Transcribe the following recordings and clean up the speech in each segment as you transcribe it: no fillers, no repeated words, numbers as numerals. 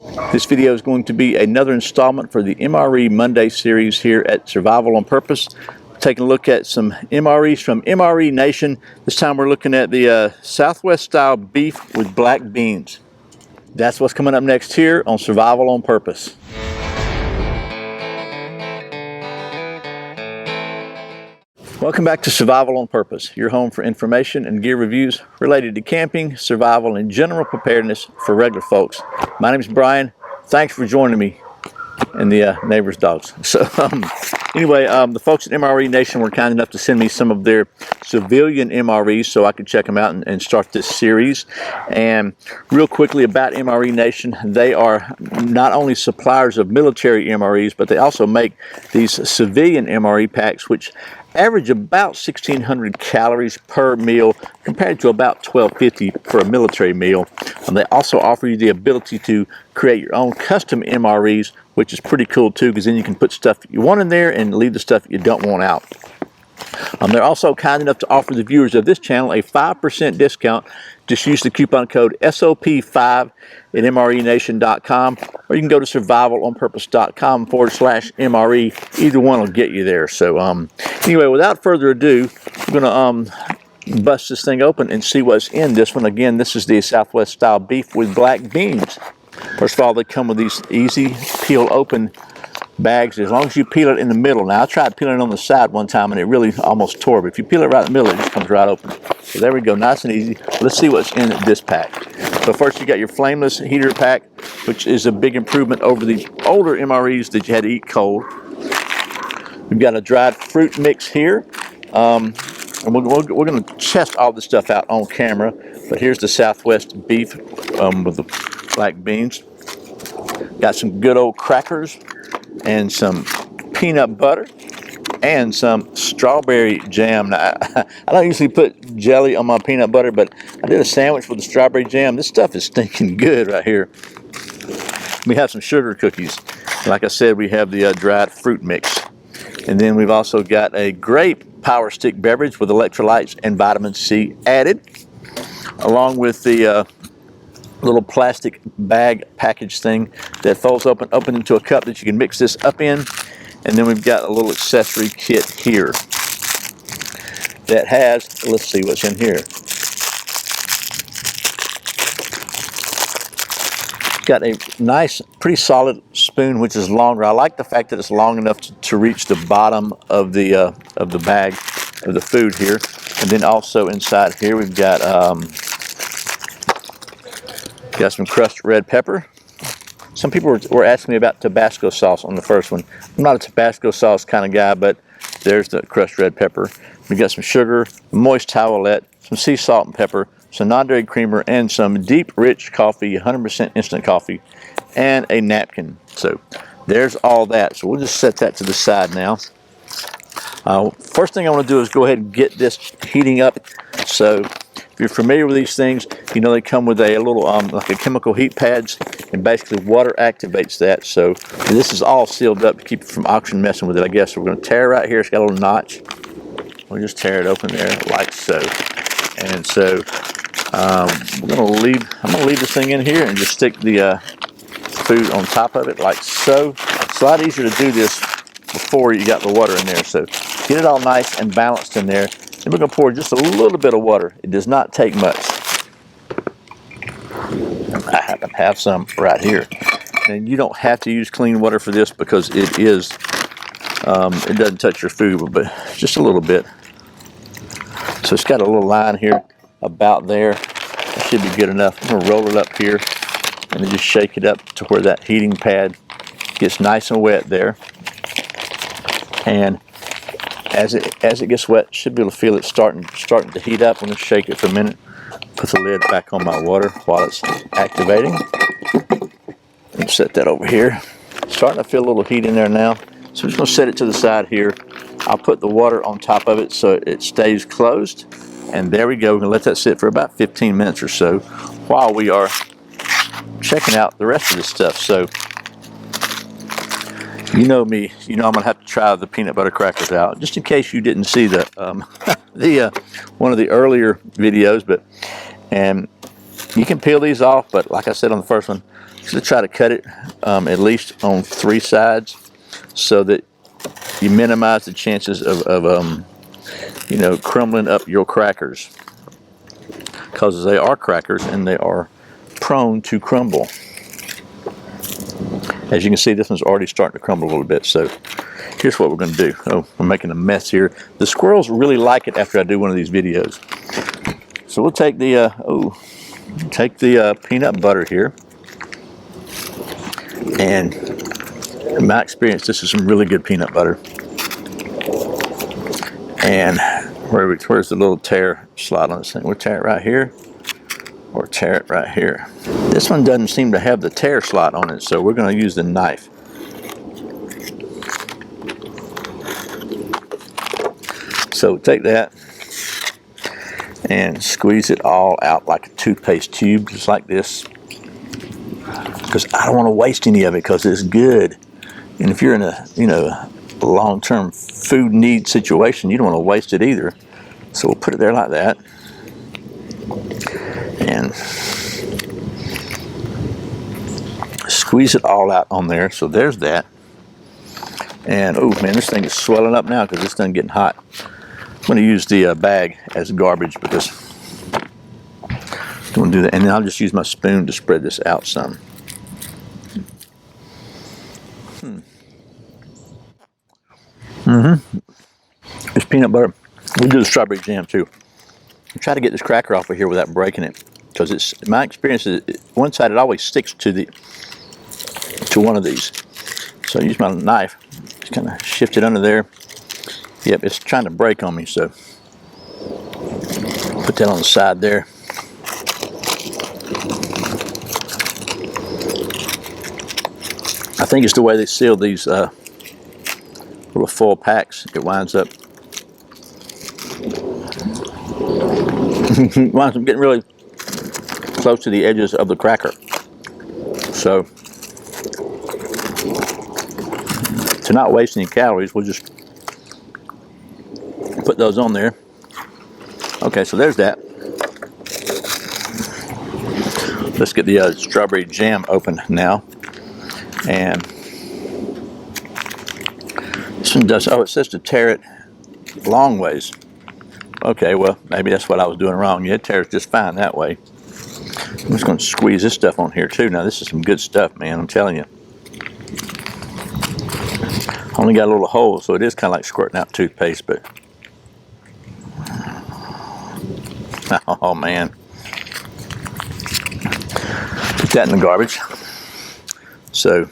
This video is going to be another installment for the MRE Monday series here at Survival on Purpose. Taking a look at some MREs from MRE Nation. This time we're looking at the Southwest style beef with black beans. That's what's coming up next here on Survival on Purpose. Welcome back to Survival on Purpose, your home for information and gear reviews related to camping, survival, and general preparedness for regular folks. My name is Brian. Thanks for joining me and the neighbor's dogs. So anyway, the folks at MRE Nation were kind enough to send me some of their civilian MREs so I could check them out and start this series. And real quickly about MRE Nation, they are not only suppliers of military MREs, but they also make these civilian MRE packs, which average about 1,600 calories per meal compared to about 1,250 for a military meal. They also offer you the ability to create your own custom MREs, which is pretty cool too, because then you can put stuff you want in there and leave the stuff you don't want out. They're also kind enough to offer the viewers of this channel a 5% discount. Just use the coupon code SOP5 at MRENation.com, or you can go to survivalonpurpose.com/MRE. Either one will get you there. So anyway, without further ado, we're going to bust this thing open and see what's in this one. Again, this is the Southwest style beef with black beans. First of all, they come with these easy peel open bags, as long as you peel it in the middle. Now I tried peeling it on the side one time and it really almost tore, but if you peel it right in the middle, it just comes right open. So there we go, nice and easy. Let's see what's in this pack. So first you got your flameless heater pack, which is a big improvement over the older MREs that you had to eat cold. We've got a dried fruit mix here. And we're going to test all this stuff out on camera, but here's the Southwest beef with the black beans. Got some good old crackers and some peanut butter and some strawberry jam. Now, I don't usually put jelly on my peanut butter, but I did a sandwich with the strawberry jam. This stuff is stinking good right here. We have some sugar cookies. Like I said, we have the dried fruit mix. And then we've also got a grape power stick beverage with electrolytes and vitamin C added, along with the little plastic bag package thing that folds open into a cup that you can mix this up in. And then we've got a little accessory kit here that has, let's see what's in here. Got a nice, pretty solid spoon, which is longer. I like the fact that it's long enough to reach the bottom of the bag of the food here. And then also inside here we've got some crushed red pepper. Some people were asking me about Tabasco sauce on the first one. I'm not a Tabasco sauce kind of guy, but there's the crushed red pepper. We got some sugar, moist towelette, some sea salt and pepper, some non-dairy creamer, and some deep rich coffee, 100% instant coffee, and a napkin. So there's all that. So we'll just set that to the side now. First thing I want to do is go ahead and get this heating up. So if you're familiar with these things, you know they come with a little like a chemical heat pads, and basically water activates that. So this is all sealed up to keep it from oxygen messing with it, I guess. So we're going to tear right here. It's got a little notch. We'll just tear it open there like so. And so I'm going to leave this thing in here and just stick the food on top of it like so. It's a lot easier to do this before you got the water in there. So get it all nice and balanced in there. Then we're going to pour just a little bit of water. It does not take much. I happen to have some right here. And you don't have to use clean water for this because it is, it doesn't touch your food, but just a little bit. So it's got a little line here about there. That should be good enough. I'm going to roll it up here and then just shake it up to where that heating pad gets nice and wet there. And as it gets wet, should be able to feel it starting to heat up. I'm going to shake it for a minute. Put the lid back on my water while it's activating. And set that over here. Starting to feel a little heat in there now. So I'm just going to set it to the side here. I'll put the water on top of it so it stays closed. And there we go. We're going to let that sit for about 15 minutes or so while we are checking out the rest of this stuff. So you know me, you know I'm going to have to try the peanut butter crackers out, just in case you didn't see the one of the earlier videos. And You can peel these off, but like I said on the first one, just try to cut it at least on 3 sides so that you minimize the chances of you know, crumbling up your crackers, because they are crackers and they are prone to crumble. As you can see, this one's already starting to crumble a little bit. So here's what we're going to do. Oh, I'm making a mess here. The squirrels really like it after I do one of these videos. So we'll take the peanut butter here, and in my experience, this is some really good peanut butter. And where's the little tear slot on this thing? We'll tear it right here, or tear it right here. This one doesn't seem to have the tear slot on it, so we're going to use the knife. So take that and squeeze it all out like a toothpaste tube, just like this, because I don't want to waste any of it because it's good. And if you're in a, you know, a long-term food need situation, you don't want to waste it either. So we'll put it there like that, and squeeze it all out on there. So there's that. And oh man, this thing is swelling up now because this thing's getting hot. I'm going to use the bag as garbage because I'm going to do that, and then I'll just use my spoon to spread this out some. It's peanut butter. We'll do the strawberry jam too. I try to get this cracker off of here without breaking it, because it's, in my experience, one side it always sticks to one of these. So I use my knife, just kind of shift it under there. Yep, it's trying to break on me, so put that on the side there. I think it's the way they seal these little full packs. It winds up getting really close to the edges of the cracker. So to not waste any calories, we'll just put those on there. Okay, so there's that. Let's get the strawberry jam open now. And this one does, oh, it says to tear it long ways. Okay, well, maybe that's what I was doing wrong. Yeah, it tears just fine that way. I'm just going to squeeze this stuff on here too. Now, this is some good stuff, man, I'm telling you. Only got a little hole, so it is kind of like squirting out toothpaste, but oh man. Put that in the garbage. So,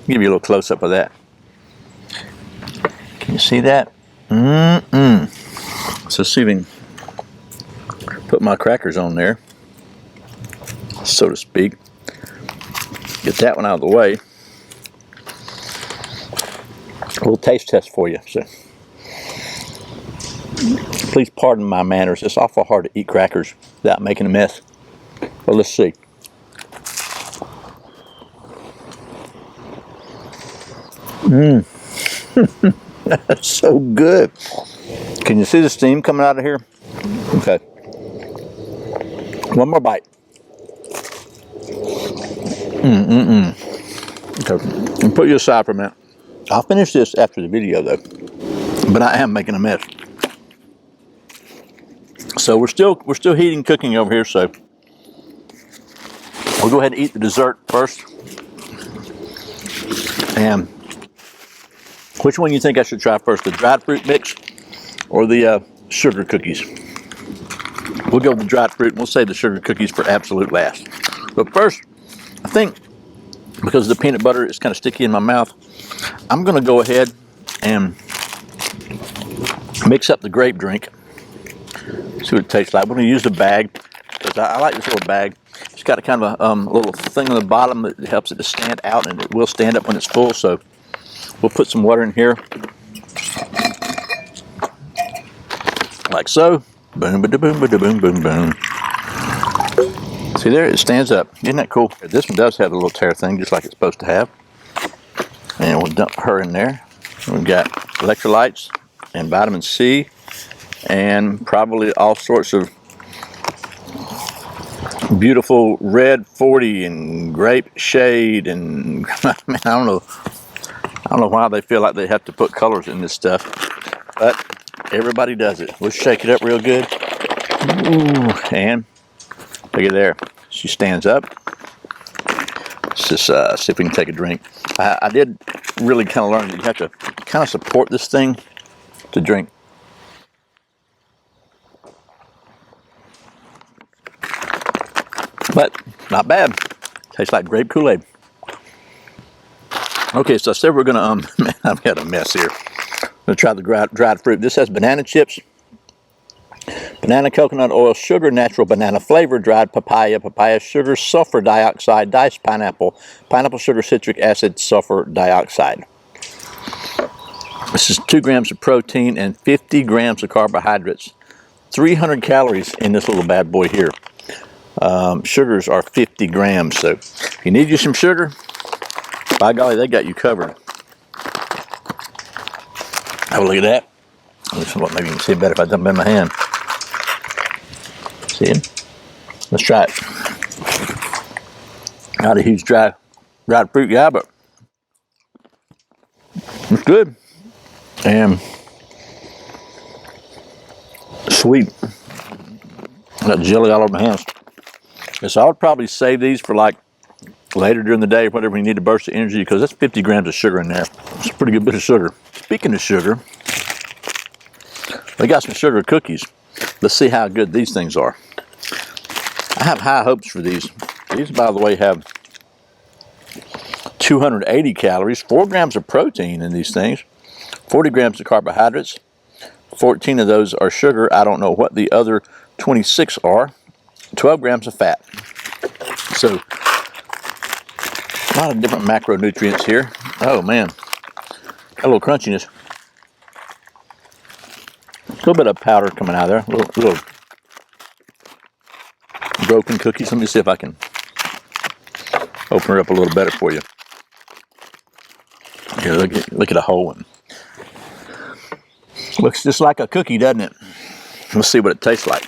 give you a little close-up of that. Can you see that? So see if I can put my crackers on there, so to speak. Get that one out of the way. A little taste test for you. So, please pardon my manners. It's awful hard to eat crackers without making a mess. Well, let's see. That's so good. Can you see the steam coming out of here? Okay. One more bite. Okay. And put you aside for a minute. I'll finish this after the video though. But I am making a mess. So we're still heating, cooking over here, so we'll go ahead and eat the dessert first. And which one do you think I should try first, the dried fruit mix or the sugar cookies? We'll go with the dried fruit, and we'll save the sugar cookies for absolute last. But first, I think because the peanut butter is kind of sticky in my mouth, I'm going to go ahead and mix up the grape drink. See what it tastes like. We're going to use the bag, because I like this little bag. It's got a kind of a little thing on the bottom that helps it to stand out, and it will stand up when it's full. So we'll put some water in here, like so. Boom, ba da boom, ba da boom, boom, boom. See there, it stands up. Isn't that cool? This one does have a little tear thing, just like it's supposed to have. And we'll dump her in there. We've got electrolytes and vitamin C, and probably all sorts of beautiful red 40 and grape shade, and man, I don't know why they feel like they have to put colors in this stuff, but everybody does it. We'll shake it up real good. Ooh, and look at there. She stands up. Let's just see if we can take a drink. I did really kind of learn that you have to kind of support this thing to drink. But not bad. Tastes like grape Kool-Aid. Okay, so I said we're gonna man, I've got a mess here. I'm gonna try the dried fruit. This has banana chips, banana coconut oil, sugar, natural banana flavor, dried papaya, papaya sugar, sulfur dioxide, diced pineapple, pineapple sugar, citric acid, sulfur dioxide. This is 2 grams of protein and 50 grams of carbohydrates. 300 calories in this little bad boy here. Sugars are 50 grams, so if you need you some sugar, by golly, they got you covered. Have a look at that. Maybe you can see it better if I dump it in my hand. See it? Let's try it. Not a huge dried fruit guy, but it's good. And sweet. Got jelly all over my hands. So I would probably save these for like later during the day, whatever you need to burst the energy, because that's 50 grams of sugar in there. It's a pretty good bit of sugar. Speaking of sugar, we got some sugar cookies. Let's see how good these things are. I have high hopes for these. These, by the way, have 280 calories, 4 grams of protein in these things, 40 grams of carbohydrates, 14 of those are sugar. I don't know what the other 26 are. 12 grams of fat. So, a lot of different macronutrients here. Oh man, got a little crunchiness. A little bit of powder coming out of there. Little broken cookies. Let me see if I can open her up a little better for you. Here, look at a whole one. Looks just like a cookie, doesn't it? Let's see what it tastes like.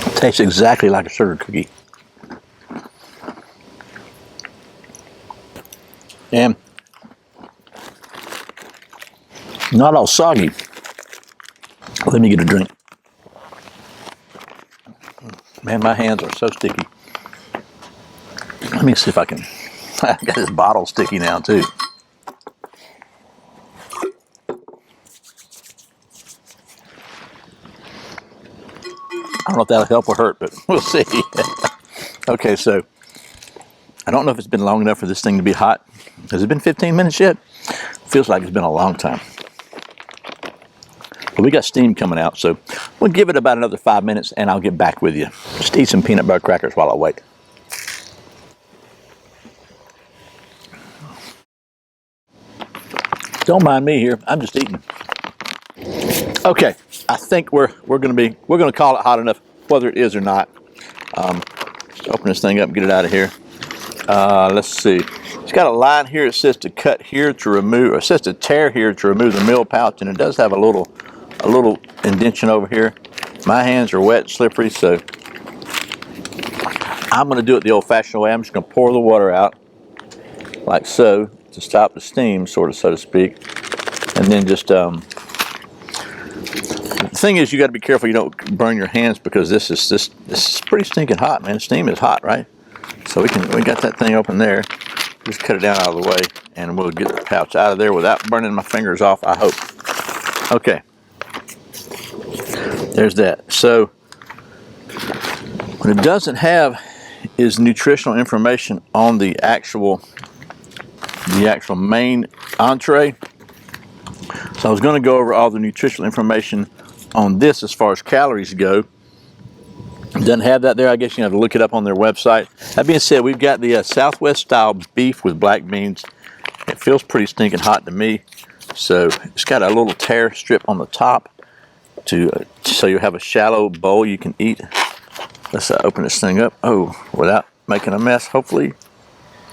It tastes exactly like a sugar cookie. And not all soggy. Let me get a drink. Man, my hands are so sticky. Let me see if I can. I got this bottle sticky now too. I don't know if that'll help or hurt, but we'll see. Okay, so I don't know if it's been long enough for this thing to be hot. Has it been 15 minutes yet? Feels like it's been a long time. But we got steam coming out, so we'll give it about another 5 minutes and I'll get back with you. Just eat some peanut butter crackers while I wait. Don't mind me here. I'm just eating. Okay, I think we're gonna call it hot enough, whether it is or not. Just open this thing up and get it out of here. Let's see. It's got a line here. It says to cut here to remove, or it says to tear here to remove the middle pouch, and it does have a little indentation over here. My hands are wet and slippery, so I'm gonna do it the old-fashioned way. I'm just gonna pour the water out like so to stop the steam, sort of, so to speak, and then just the thing is, you got to be careful you don't burn your hands, because this is pretty stinking hot, man. Steam is hot, right? So we got that thing open there. Just cut it down out of the way, and we'll get the pouch out of there without burning my fingers off, I hope. Okay, there's that. So what it doesn't have is nutritional information on the actual main entree. So I was going to go over all the nutritional information on this as far as calories go. It doesn't have that there. I guess you have to look it up on their website. That being said, we've got the Southwest style beef with black beans. It feels pretty stinking hot to me. So it's got a little tear strip on the top so you have a shallow bowl you can eat. Let's open this thing up. Oh, without making a mess, hopefully.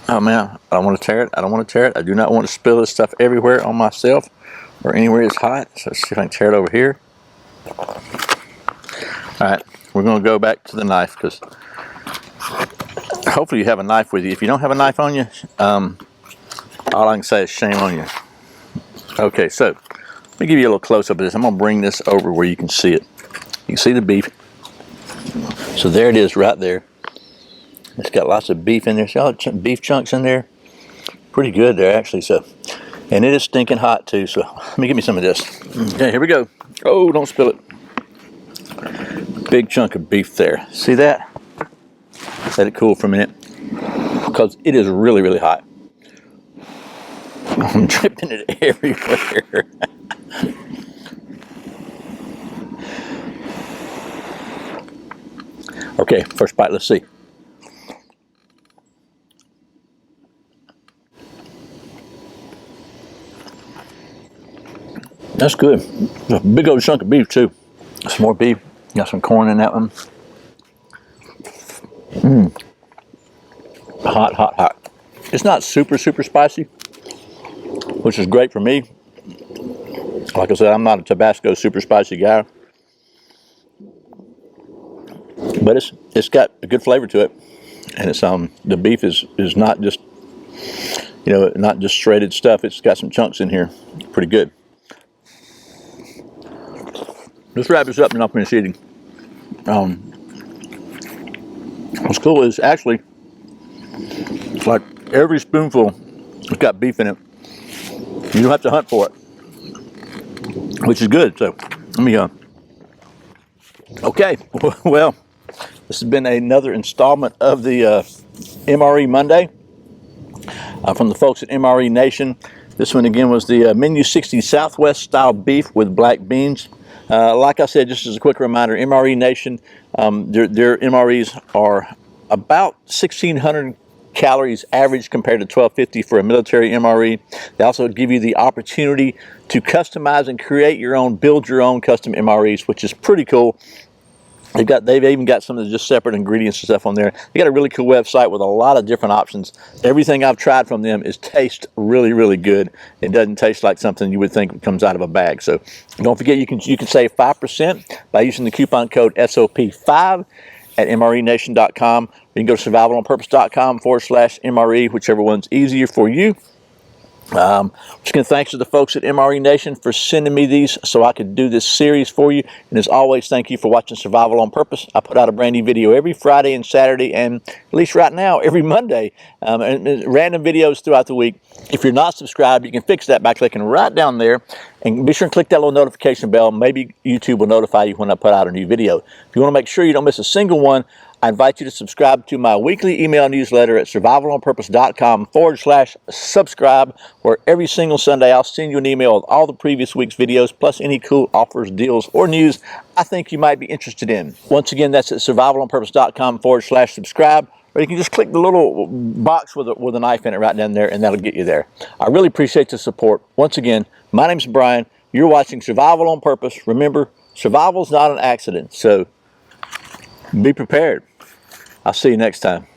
Oh man, I don't want to tear it. I don't want to tear it. I do not want to spill this stuff everywhere on myself or anywhere it's hot. So let's see if I can tear it over here. right, we're going to go back to the knife because hopefully you have a knife with you. If you don't have a knife on you, all I can say is shame on you. Okay, so let me give you a little close-up of this. I'm going to bring this over where you can see it. You can see the beef. So there it is right there. It's got lots of beef in there. See all the beef chunks in there? Pretty good there, actually. So, and it is stinking hot too. So let me give me some of this. Okay, here we go. Oh, don't spill it. Big chunk of beef there. See that? Let it cool for a minute because it is really, really hot. I'm dripping it everywhere. Okay, first bite, let's see. That's good. A big old chunk of beef too. Some more beef. Got some corn in that one. Hot, hot, hot. It's not super, super spicy, which is great for me. Like I said, I'm not a Tabasco super spicy guy. But it's got a good flavor to it. And it's the beef is not just, you know, not just shredded stuff. It's got some chunks in here. Pretty good. Let's wrap this up and I'll finish eating. What's cool is actually, it's like every spoonful has got beef in it. You don't have to hunt for it, which is good. So let me okay, well, this has been another installment of the MRE Monday from the folks at MRE Nation. This one again was the Menu 60 Southwest style beef with black beans. Like I said, just as a quick reminder, MRE Nation, their MREs are about 1,600 calories average compared to 1,250 for a military MRE. They also give you the opportunity to customize and create your own, build your own custom MREs, which is pretty cool. They've even got some of the just separate ingredients and stuff on there. They got a really cool website with a lot of different options. Everything I've tried from them tastes really, really good. It doesn't taste like something you would think comes out of a bag. So don't forget, you can save 5% by using the coupon code SOP5 at MRENation.com. You can go to survivalonpurpose.com/MRE, whichever one's easier for you. Just going to thanks to the folks at MRE Nation for sending me these so I could do this series for you. And as always, thank you for watching Survival on Purpose. I put out a brand new video every Friday and Saturday, and at least right now, every Monday, and random videos throughout the week. If you're not subscribed, you can fix that by clicking right down there. And be sure and click that little notification bell. Maybe YouTube will notify you when I put out a new video. If you want to make sure you don't miss a single one, I invite you to subscribe to my weekly email newsletter at survivalonpurpose.com/subscribe, where every single Sunday I'll send you an email with all the previous week's videos, plus any cool offers, deals, or news I think you might be interested in. Once again, that's at survivalonpurpose.com/subscribe, or you can just click the little box with a knife in it right down there, and that'll get you there. I really appreciate the support. Once again, my name's Brian. You're watching Survival on Purpose. Remember, survival's not an accident, so be prepared. I'll see you next time.